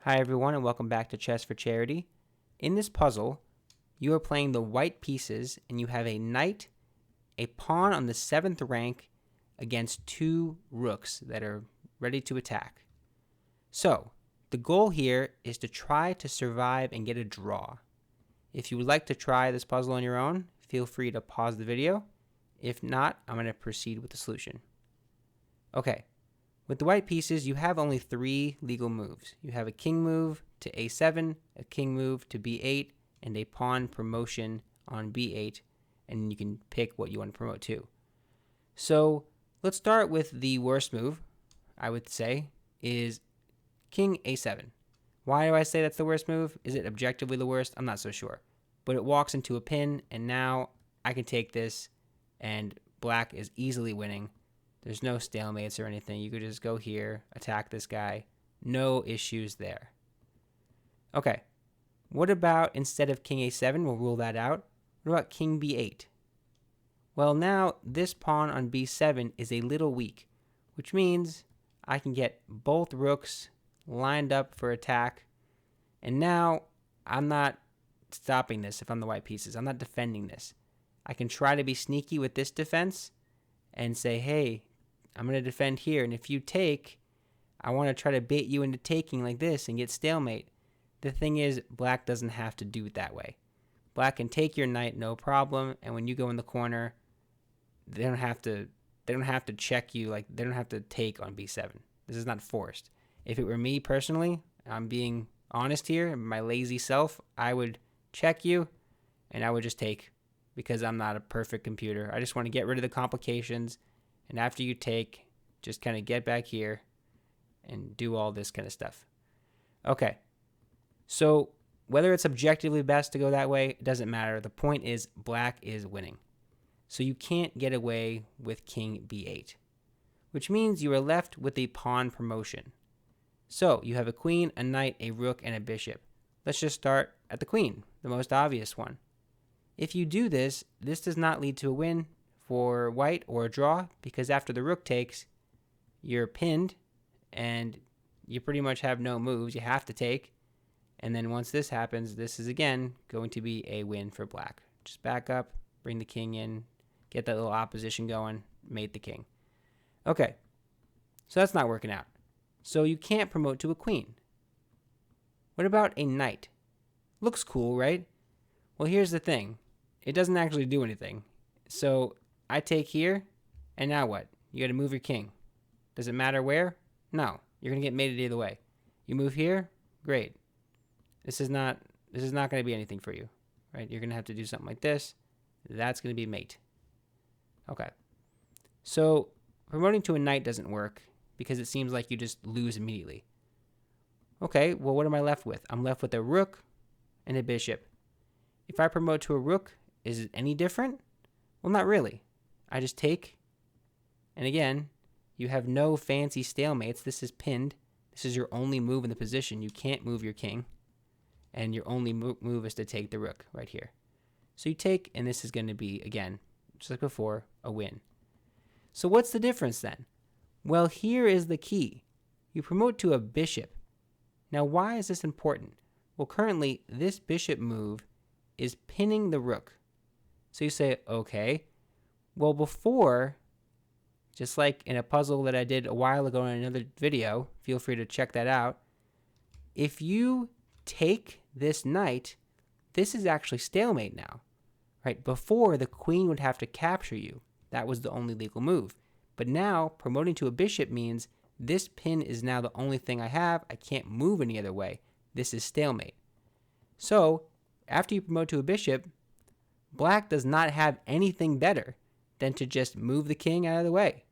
Hi everyone and welcome back to Chess for Charity. In this puzzle, you are playing the white pieces and you have a knight, a pawn on the 7th rank against 2 rooks that are ready to attack. So, the goal here is to try to survive and get a draw. If you would like to try this puzzle on your own, feel free to pause the video. If not, I'm going to proceed with the solution. Okay. With the white pieces, you have only 3 legal moves. You have a king move to a7, a king move to b8, and a pawn promotion on b8, and you can pick what you want to promote to. So let's start with the worst move, I would say, is king a7. Why do I say that's the worst move? Is it objectively the worst? I'm not so sure. But it walks into a pin, and now I can take this, and black is easily winning. There's no stalemates or anything. You could just go here, attack this guy. No issues there. Okay. What about instead of king a7? We'll rule that out. What about king b8? Well, now this pawn on b7 is a little weak, which means I can get both rooks lined up for attack. And now I'm not stopping this if I'm the white pieces. I'm not defending this. I can try to be sneaky with this defense and say, hey, I'm going to defend here, and if you take, I want to try to bait you into taking like this and get stalemate. The thing is, black doesn't have to do it that way. Black can take your knight, no problem, and when you go in the corner, they don't have to check you, like they don't have to take on b7. This is not forced. If it were me personally, I'm being honest here, my lazy self, I would check you, and I would just take, because I'm not a perfect computer. I just want to get rid of the complications. And after you take, just kind of get back here and do all this kind of stuff. Okay. So whether it's objectively best to go that way, it doesn't matter. The point is black is winning. So you can't get away with king b8, which means you are left with a pawn promotion. So you have a queen, a knight, a rook, and a bishop. Let's just start at the queen, the most obvious one. If you do this, this does not lead to a win for white or a draw, because after the rook takes, you're pinned and you pretty much have no moves. You have to take, and then once this happens, this is again going to be a win for black. Just back up, bring the king in, get that little opposition going, mate the king. Okay, so that's not working out. So you can't promote to a queen. What about a knight? Looks cool, right? Well, here's the thing. It doesn't actually do anything. So I take here, and now what? You got to move your king. Does it matter where? No. You're going to get mated either way. You move here? Great. This is not going to be anything for you, right? You're going to have to do something like this. That's going to be mate. Okay. So promoting to a knight doesn't work because it seems like you just lose immediately. Okay, well, what am I left with? I'm left with a rook and a bishop. If I promote to a rook, is it any different? Well, not really. I just take, and again, you have no fancy stalemates. This is pinned. This is your only move in the position. You can't move your king, and your only move is to take the rook right here. So you take, and this is going to be, again, just like before, a win. So what's the difference then? Well, here is the key. You promote to a bishop. Now, why is this important? Well, currently, this bishop move is pinning the rook. So you say, okay, well, before, just like in a puzzle that I did a while ago in another video, feel free to check that out. If you take this knight, this is actually stalemate now, right? Before, the queen would have to capture you. That was the only legal move. But now, promoting to a bishop means this pin is now the only thing I have. I can't move any other way. This is stalemate. So, after you promote to a bishop, black does not have anything better than to just move the king out of the way.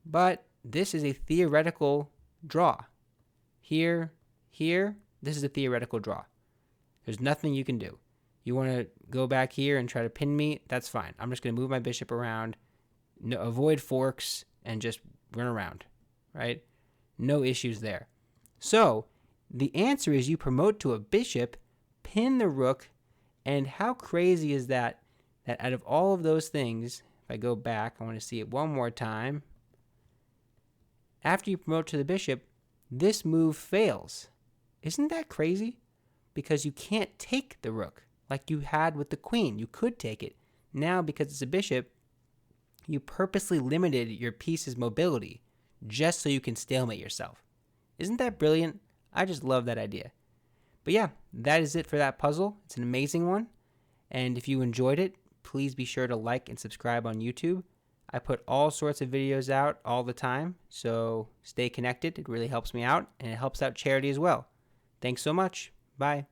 But this is a theoretical draw. Here, this is a theoretical draw. There's nothing you can do. You want to go back here and try to pin me? That's fine. I'm just going to move my bishop around, avoid forks, and just run around, right? No issues there. So the answer is you promote to a bishop, pin the rook, and how crazy is that out of all of those things, if I go back, I want to see it one more time. After you promote to the bishop, this move fails. Isn't that crazy? Because you can't take the rook like you had with the queen. You could take it. Now, because it's a bishop, you purposely limited your piece's mobility just so you can stalemate yourself. Isn't that brilliant? I just love that idea. But yeah, that is it for that puzzle. It's an amazing one. And if you enjoyed it, please be sure to like and subscribe on YouTube. I put all sorts of videos out all the time, so stay connected. It really helps me out, and it helps out charity as well. Thanks so much. Bye.